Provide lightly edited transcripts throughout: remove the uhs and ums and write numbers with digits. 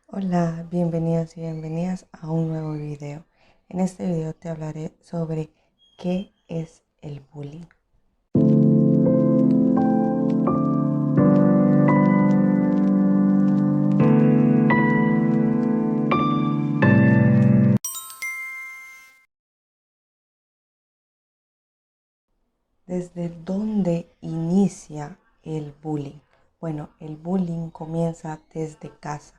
Hola, bienvenidos y bienvenidas a un nuevo video. En este video te hablaré sobre qué es el bullying. ¿Desde dónde inicia el bullying? Bueno, el bullying comienza desde casa.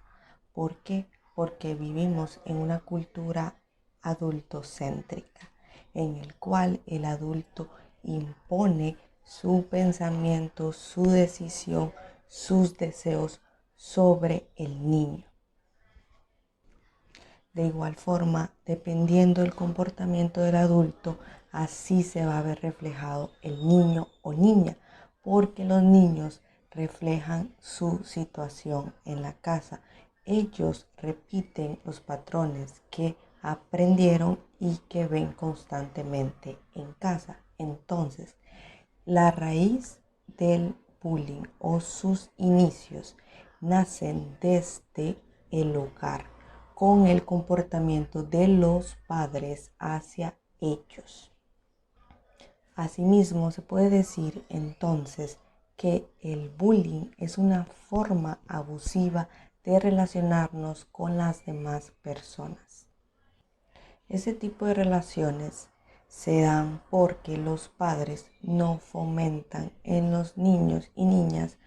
¿Por qué? Porque vivimos en una cultura adultocéntrica, en el cual el adulto impone su pensamiento, su decisión, sus deseos sobre el niño. De igual forma, dependiendo del comportamiento del adulto, así se va a ver reflejado el niño o niña, porque los niños reflejan su situación en la casa. Ellos repiten los patrones que aprendieron y que ven constantemente en casa. Entonces, la raíz del bullying o sus inicios nacen desde el hogar, con el comportamiento de los padres hacia ellos. Asimismo, se puede decir entonces que el bullying es una forma abusiva de relacionarnos con las demás personas. Ese tipo de relaciones se dan porque los padres no fomentan en los niños y niñas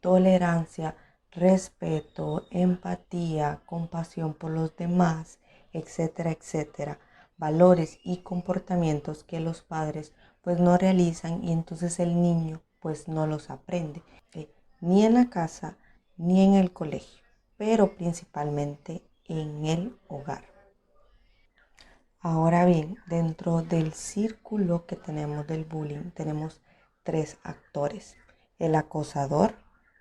tolerancia, respeto, empatía, compasión por los demás, etcétera, etcétera. Valores y comportamientos que los padres pues no realizan y entonces el niño pues no los aprende, ni en la casa ni en el colegio, pero principalmente en el hogar. Ahora bien, dentro del círculo que tenemos del bullying, tenemos tres actores: el acosador,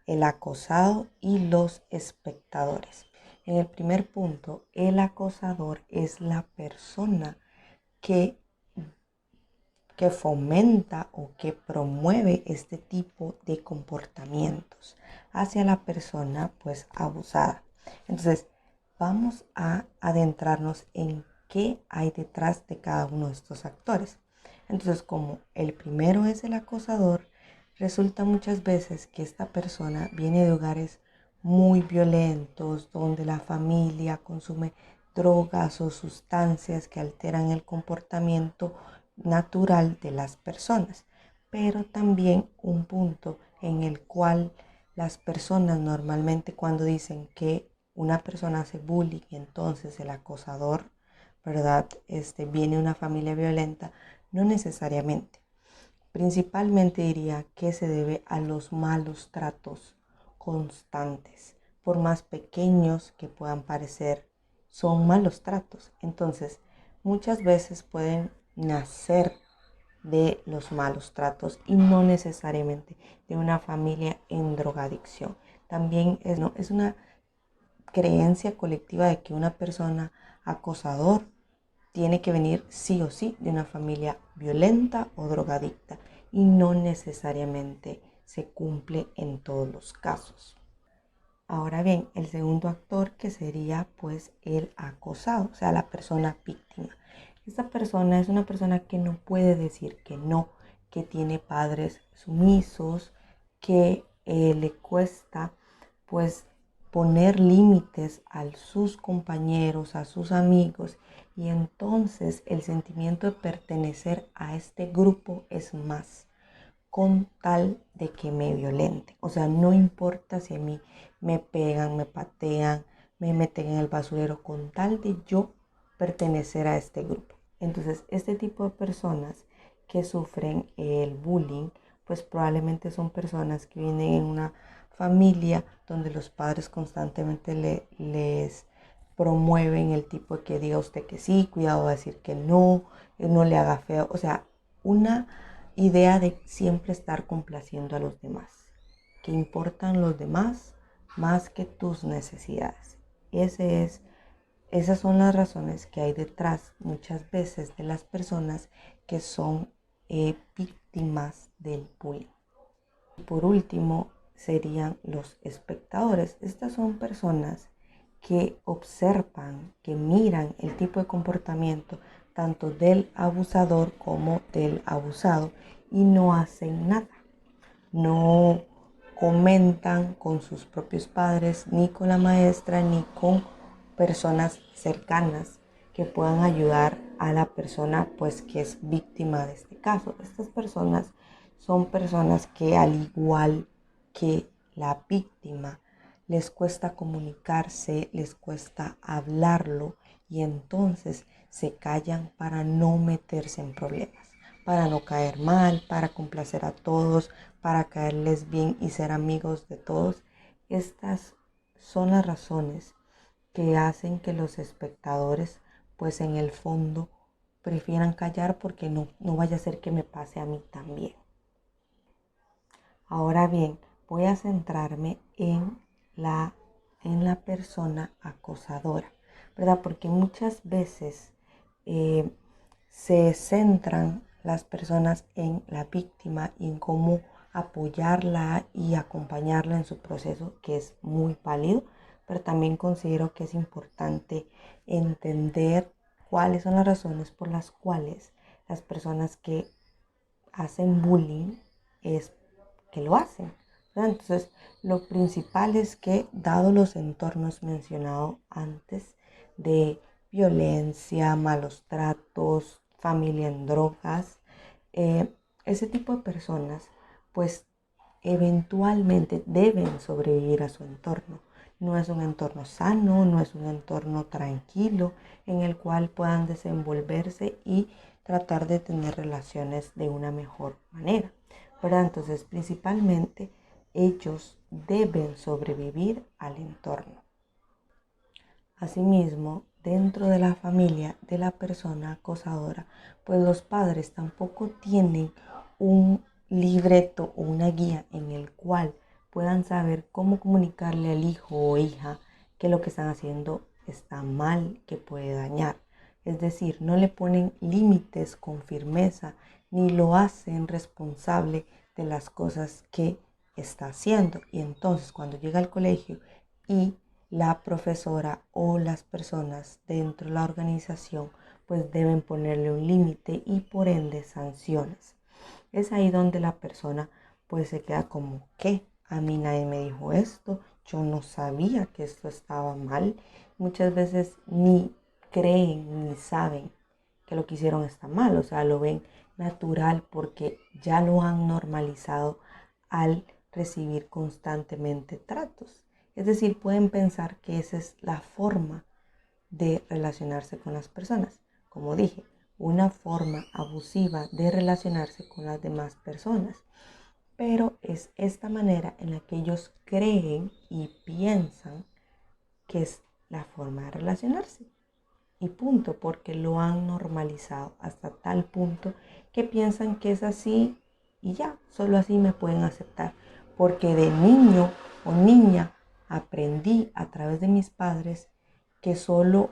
el acosado y los espectadores. En el primer punto, el acosador es la persona que, que fomenta o que promueve este tipo de comportamientos hacia la persona pues abusada. Entonces, vamos a adentrarnos en qué hay detrás de cada uno de estos actores. Entonces, como el primero es el acosador, resulta muchas veces que esta persona viene de hogares muy violentos, donde la familia consume drogas o sustancias que alteran el comportamiento natural de las personas, pero también un punto en el cual las personas normalmente cuando dicen que una persona hace bullying, entonces el acosador, ¿verdad? Viene de una familia violenta, no necesariamente. Principalmente diría que se debe a los malos tratos constantes, por más pequeños que puedan parecer, son malos tratos. Entonces, muchas veces pueden nacer de los malos tratos y no necesariamente de una familia en drogadicción. También no, es una creencia colectiva de que una persona acosador tiene que venir sí o sí de una familia violenta o drogadicta y no necesariamente se cumple en todos los casos. Ahora bien, el segundo actor que sería pues el acosado, o sea, la persona víctima. Esta persona es una persona que no puede decir que no, que tiene padres sumisos, que le cuesta pues poner límites a sus compañeros, a sus amigos, y entonces el sentimiento de pertenecer a este grupo es más, con tal de que me violente. O sea, no importa si a mí me pegan, me patean, me meten en el basurero, con tal de yo pertenecer a este grupo. Entonces, este tipo de personas que sufren el bullying, pues probablemente son personas que vienen en una familia donde los padres constantemente les promueven el tipo de que diga usted que sí, cuidado de decir que no, no le haga feo. O sea, una idea de siempre estar complaciendo a los demás, que importan los demás más que tus necesidades. Esas son las razones que hay detrás muchas veces de las personas que son víctimas del bullying. Y por último serían los espectadores. Estas son personas que observan, que miran el tipo de comportamiento tanto del abusador como del abusado y no hacen nada. No comentan con sus propios padres, ni con la maestra, ni con personas cercanas que puedan ayudar a la persona pues que es víctima de este caso. Estas personas son personas que, al igual que la víctima, les cuesta comunicarse, les cuesta hablarlo y entonces se callan para no meterse en problemas, para no caer mal, para complacer a todos, para caerles bien y ser amigos de todos. Estas son las razones que hacen que los espectadores, pues en el fondo, prefieran callar porque no vaya a ser que me pase a mí también. Ahora bien, voy a centrarme en la persona acosadora, ¿verdad? Porque muchas veces se centran las personas en la víctima y en cómo apoyarla y acompañarla en su proceso, que es muy válido, pero también considero que es importante entender cuáles son las razones por las cuales las personas que hacen bullying es que lo hacen, ¿verdad? Entonces, lo principal es que, dado los entornos mencionados antes de violencia, malos tratos, familia en drogas, ese tipo de personas, pues eventualmente deben sobrevivir a su entorno. No es un entorno sano, no es un entorno tranquilo en el cual puedan desenvolverse y tratar de tener relaciones de una mejor manera, ¿verdad? Entonces, principalmente, ellos deben sobrevivir al entorno. Asimismo, dentro de la familia de la persona acosadora, pues los padres tampoco tienen un libreto o una guía en el cual puedan saber cómo comunicarle al hijo o hija que lo que están haciendo está mal, que puede dañar. Es decir, no le ponen límites con firmeza ni lo hacen responsable de las cosas que está haciendo. Y entonces, cuando llega al colegio y la profesora o las personas dentro de la organización pues deben ponerle un límite y por ende sanciones. Es ahí donde la persona pues se queda como, ¿qué? A mí nadie me dijo esto, yo no sabía que esto estaba mal. Muchas veces ni creen ni saben que lo que hicieron está mal, o sea, lo ven natural porque ya lo han normalizado al recibir constantemente tratos. Es decir, pueden pensar que esa es la forma de relacionarse con las personas. Como dije, una forma abusiva de relacionarse con las demás personas. Pero es esta manera en la que ellos creen y piensan que es la forma de relacionarse. Y punto, porque lo han normalizado hasta tal punto que piensan que es así y ya, solo así me pueden aceptar. Porque de niño o niña aprendí a través de mis padres que solo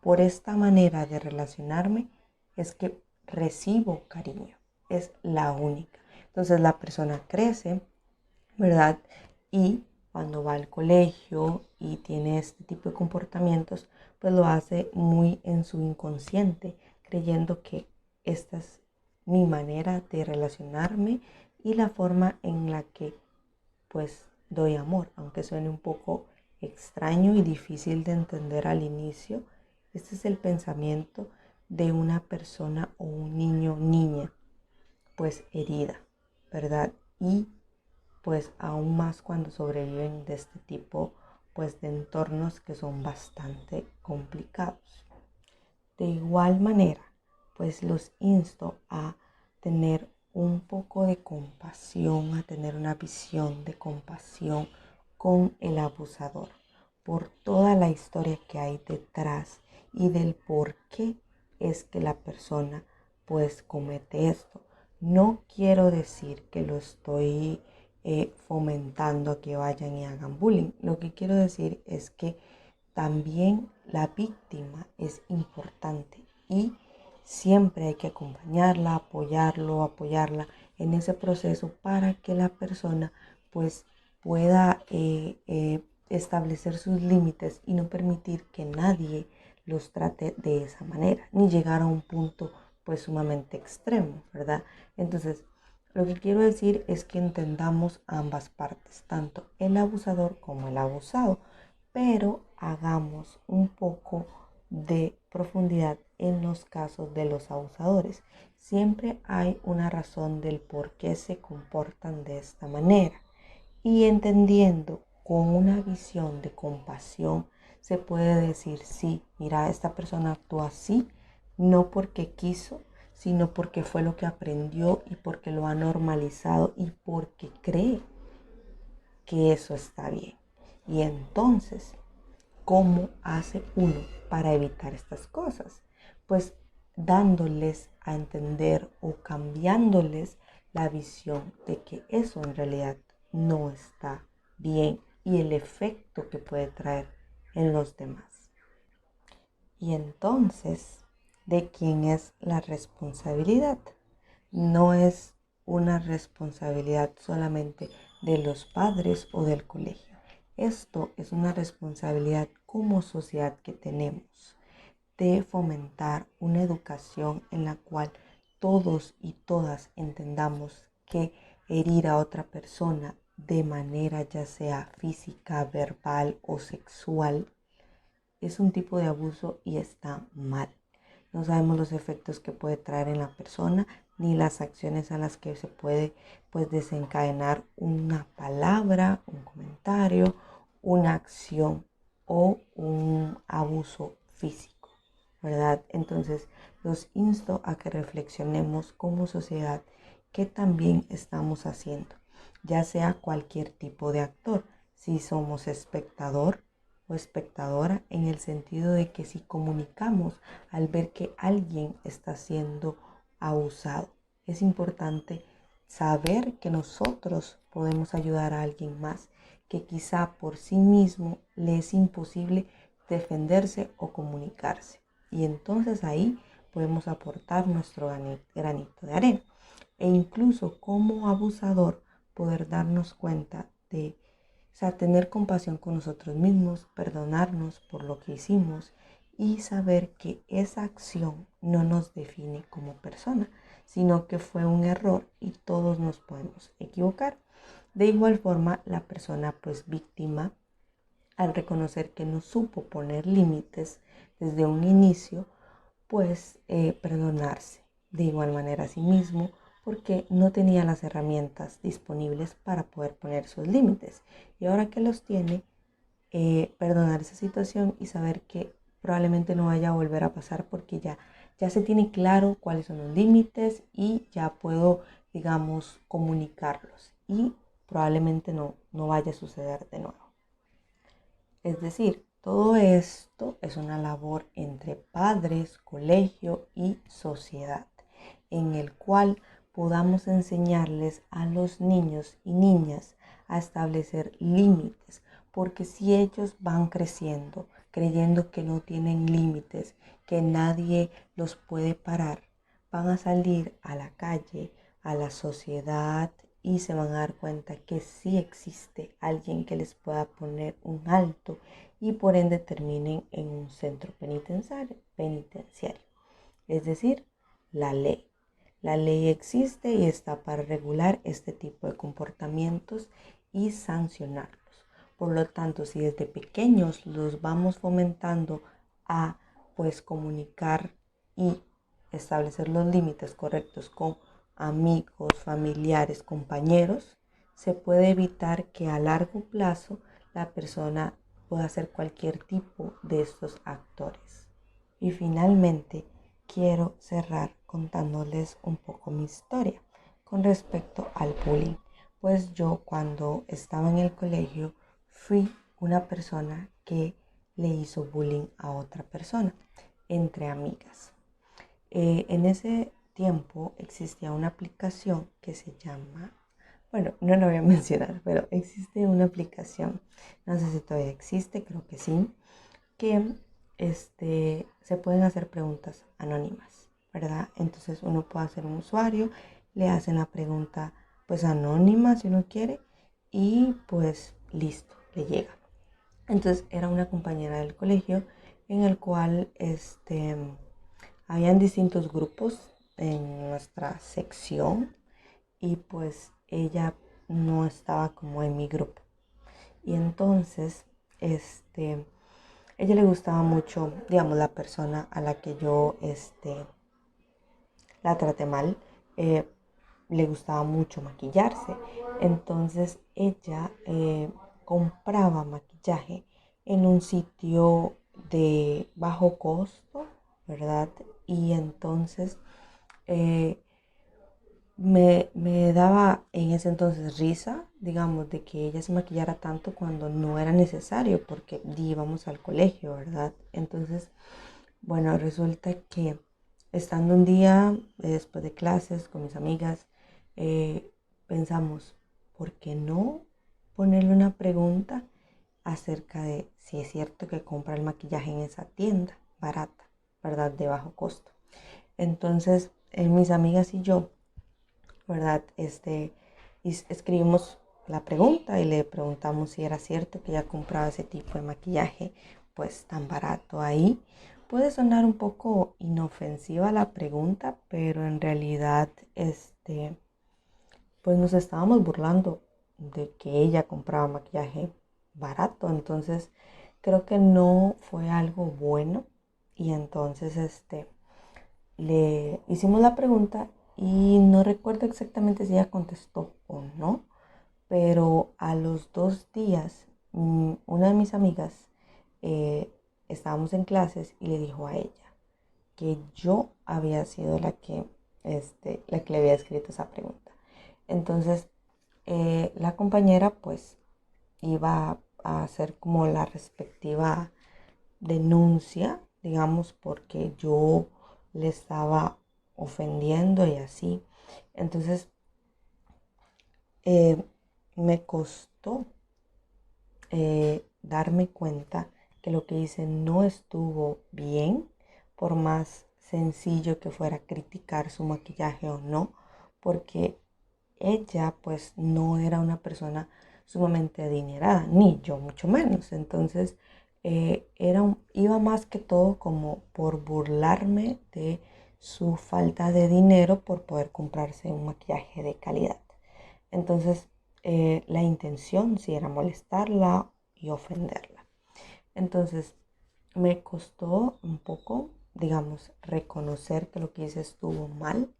por esta manera de relacionarme es que recibo cariño. Es la única. Entonces la persona crece, ¿verdad? Y cuando va al colegio y tiene este tipo de comportamientos, pues lo hace muy en su inconsciente, creyendo que esta es mi manera de relacionarme y la forma en la que pues doy amor, aunque suene un poco extraño y difícil de entender al inicio. Este es el pensamiento de una persona o un niño o niña pues herida, ¿verdad? Y pues aún más cuando sobreviven de este tipo pues de entornos que son bastante complicados. De igual manera, pues los insto a tener un poco de compasión, a tener una visión de compasión con el abusador por toda la historia que hay detrás y del por qué es que la persona pues comete esto. No quiero decir que lo estoy fomentando a que vayan y hagan bullying. Lo que quiero decir es que también la víctima es importante y siempre hay que acompañarla, apoyarla en ese proceso para que la persona pues pueda establecer sus límites y no permitir que nadie los trate de esa manera, ni llegar a un punto pues sumamente extremo, ¿verdad? Entonces, lo que quiero decir es que entendamos ambas partes, tanto el abusador como el abusado, pero hagamos un poco de profundidad en los casos de los abusadores. Siempre hay una razón del por qué se comportan de esta manera y entendiendo con una visión de compasión se puede decir, sí, mira, esta persona actúa así, no porque quiso, sino porque fue lo que aprendió y porque lo ha normalizado y porque cree que eso está bien. Y entonces, ¿cómo hace uno para evitar estas cosas? Pues dándoles a entender o cambiándoles la visión de que eso en realidad no está bien y el efecto que puede traer en los demás. Y entonces, ¿de quién es la responsabilidad? No es una responsabilidad solamente de los padres o del colegio. Esto es una responsabilidad como sociedad que tenemos de fomentar una educación en la cual todos y todas entendamos que herir a otra persona de manera ya sea física, verbal o sexual es un tipo de abuso y está mal. No sabemos los efectos que puede traer en la persona ni las acciones a las que se puede pues desencadenar una palabra, un comentario, una acción o un abuso físico, ¿verdad? Entonces los insto a que reflexionemos como sociedad qué también estamos haciendo, ya sea cualquier tipo de actor, si somos espectador o espectadora, en el sentido de que si comunicamos al ver que alguien está siendo abusado, es importante saber que nosotros podemos ayudar a alguien más que quizá por sí mismo le es imposible defenderse o comunicarse. Y entonces ahí podemos aportar nuestro granito de arena. E incluso como abusador poder darnos cuenta de, o sea, tener compasión con nosotros mismos, perdonarnos por lo que hicimos y saber que esa acción no nos define como persona, sino que fue un error y todos nos podemos equivocar. De igual forma, la persona pues víctima, al reconocer que no supo poner límites desde un inicio, pues perdonarse de igual manera a sí mismo porque no tenía las herramientas disponibles para poder poner sus límites. Y ahora que los tiene, perdonar esa situación y saber que probablemente no vaya a volver a pasar porque ya se tiene claro cuáles son los límites y ya puedo, digamos, comunicarlos y probablemente no vaya a suceder de nuevo. Es decir, todo esto es una labor entre padres, colegio y sociedad, en el cual podamos enseñarles a los niños y niñas a establecer límites, porque si ellos van creciendo creyendo que no tienen límites, que nadie los puede parar, van a salir a la calle, a la sociedad y se van a dar cuenta que sí existe alguien que les pueda poner un alto y por ende terminen en un centro penitenciario. Es decir, la ley. La ley existe y está para regular este tipo de comportamientos y sancionarlos. Por lo tanto, si desde pequeños los vamos fomentando a pues comunicar y establecer los límites correctos con amigos, familiares, compañeros, se puede evitar que a largo plazo la persona pueda hacer cualquier tipo de estos actores. Y finalmente, quiero cerrar contándoles un poco mi historia con respecto al bullying. Pues yo cuando estaba en el colegio fui una persona que le hizo bullying a otra persona entre amigas. En ese tiempo existía una aplicación que se llama, bueno, no lo voy a mencionar, pero existe una aplicación, no sé si todavía existe, creo que sí, que se pueden hacer preguntas anónimas, ¿verdad? Entonces uno puede hacer un usuario, le hacen la pregunta pues anónima si uno quiere y pues listo, le llega. Entonces era una compañera del colegio en el cual habían distintos grupos en nuestra sección y pues ella no estaba como en mi grupo. Y entonces, ella le gustaba mucho, digamos, la persona a la que yo, la traté mal, eh, le gustaba mucho maquillarse. Entonces ella compraba maquillaje en un sitio de bajo costo, ¿verdad? Y entonces eh, me daba en ese entonces risa, digamos, de que ella se maquillara tanto cuando no era necesario, porque íbamos al colegio, ¿verdad? Entonces, bueno, resulta que estando un día después de clases con mis amigas, pensamos, ¿por qué no ponerle una pregunta acerca de si es cierto que compra el maquillaje en esa tienda barata, ¿verdad? De bajo costo. Entonces, mis amigas y yo, ¿verdad? Escribimos la pregunta y le preguntamos si era cierto que ella compraba ese tipo de maquillaje pues tan barato ahí. Puede sonar un poco inofensiva la pregunta, pero en realidad pues nos estábamos burlando de que ella compraba maquillaje barato, entonces creo que no fue algo bueno y entonces le hicimos la pregunta y no recuerdo exactamente si ella contestó o no, pero a los 2 días una de mis amigas eh, estábamos en clases y le dijo a ella que yo había sido la que le había escrito esa pregunta. Entonces la compañera pues iba a hacer como la respectiva denuncia, digamos, porque yo le estaba ofendiendo y así. Entonces, eh, me costó darme cuenta que lo que hice no estuvo bien, por más sencillo que fuera criticar su maquillaje o no, porque ella pues no era una persona sumamente adinerada, ni yo mucho menos. Entonces iba más que todo como por burlarme de su falta de dinero por poder comprarse un maquillaje de calidad. Entonces la intención sí era molestarla y ofenderla. Entonces me costó un poco, digamos, reconocer que lo que hice estuvo mal.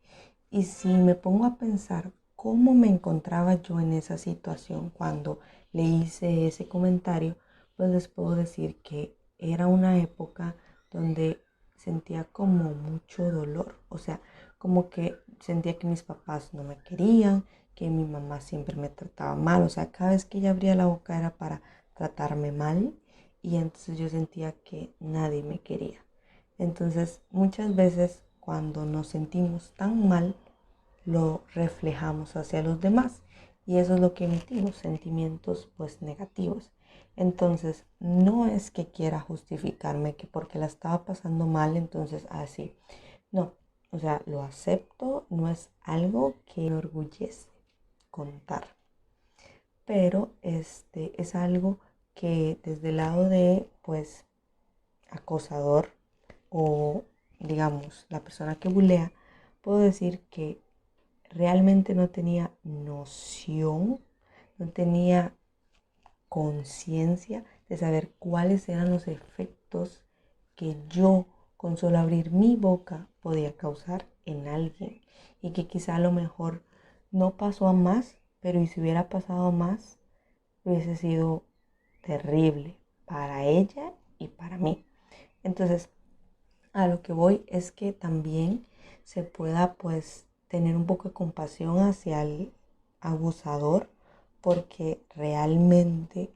Y si me pongo a pensar cómo me encontraba yo en esa situación cuando le hice ese comentario, pues les puedo decir que era una época donde sentía como mucho dolor. O sea, como que sentía que mis papás no me querían, que mi mamá siempre me trataba mal. O sea, cada vez que ella abría la boca era para tratarme mal. Y entonces yo sentía que nadie me quería. Entonces, muchas veces cuando nos sentimos tan mal, lo reflejamos hacia los demás y eso es lo que emitimos, sentimientos pues negativos. Entonces, no es que quiera justificarme que porque la estaba pasando mal, entonces así. No, o sea, lo acepto, no es algo que me orgullece contar, pero es algo que desde el lado de pues acosador o digamos la persona que bulea, puedo decir que realmente no tenía noción, no tenía conciencia de saber cuáles eran los efectos que yo con solo abrir mi boca podía causar en alguien y que quizá a lo mejor no pasó a más, pero y si hubiera pasado más, hubiese sido terrible para ella y para mí. Entonces, a lo que voy es que también se pueda pues tener un poco de compasión hacia el abusador porque realmente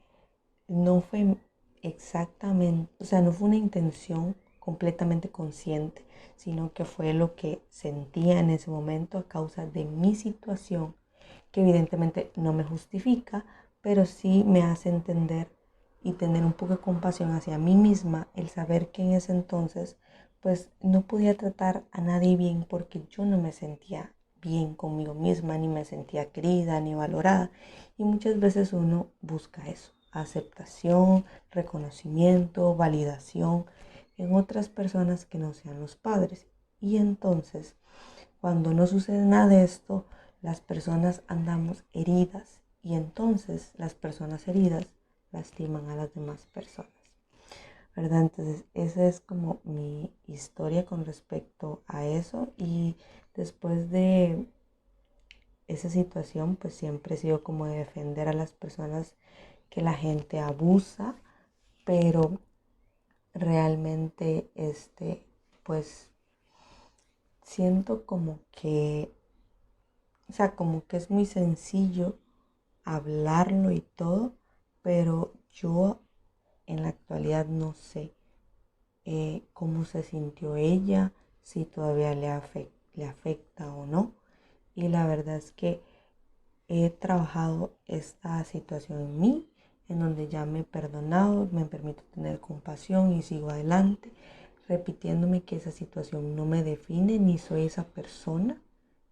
no fue exactamente, o sea, no fue una intención completamente consciente, sino que fue lo que sentía en ese momento a causa de mi situación, que evidentemente no me justifica, pero sí me hace entender y tener un poco de compasión hacia mí misma, el saber que en ese entonces pues no podía tratar a nadie bien porque yo no me sentía bien conmigo misma, ni me sentía querida, ni valorada. Y muchas veces uno busca eso, aceptación, reconocimiento, validación en otras personas que no sean los padres. Y entonces, cuando no sucede nada de esto, las personas andamos heridas y entonces las personas heridas lastiman a las demás personas, ¿verdad? Entonces, esa es como mi historia con respecto a eso. Y después de esa situación, pues siempre he sido como de defender a las personas que la gente abusa, pero realmente, pues siento como que, o sea, como que es muy sencillo hablarlo y todo, pero yo en la actualidad no sé cómo se sintió ella, si todavía le afecta o no. Y la verdad es que he trabajado esta situación en mí, en donde ya me he perdonado, me permito tener compasión y sigo adelante, repitiéndome que esa situación no me define ni soy esa persona.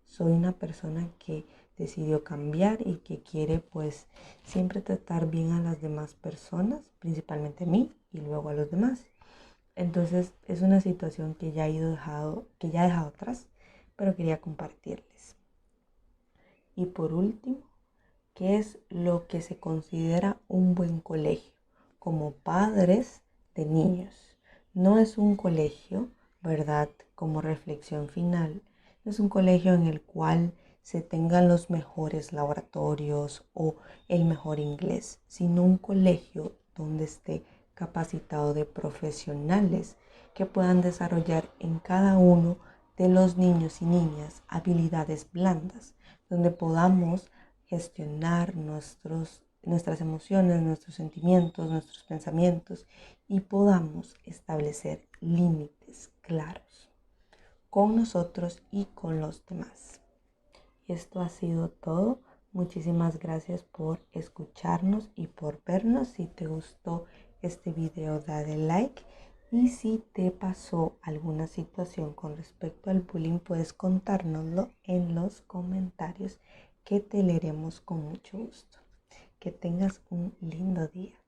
Soy una persona que decidió cambiar y que quiere pues siempre tratar bien a las demás personas, principalmente a mí y luego a los demás. Entonces es una situación que ya que ya he dejado atrás, pero quería compartirles. Y por último, ¿qué es lo que se considera un buen colegio? Como padres de niños. No es un colegio, ¿verdad? Como reflexión final, no es un colegio en el cual se tengan los mejores laboratorios o el mejor inglés, sino un colegio donde esté capacitado de profesionales que puedan desarrollar en cada uno de los niños y niñas habilidades blandas, donde podamos gestionar nuestras emociones, nuestros sentimientos, nuestros pensamientos y podamos establecer límites claros con nosotros y con los demás. Y esto ha sido todo. Muchísimas gracias por escucharnos y por vernos. Si te gustó este video, dale like. Y si te pasó alguna situación con respecto al bullying, puedes contárnoslo en los comentarios que te leeremos con mucho gusto. Que tengas un lindo día.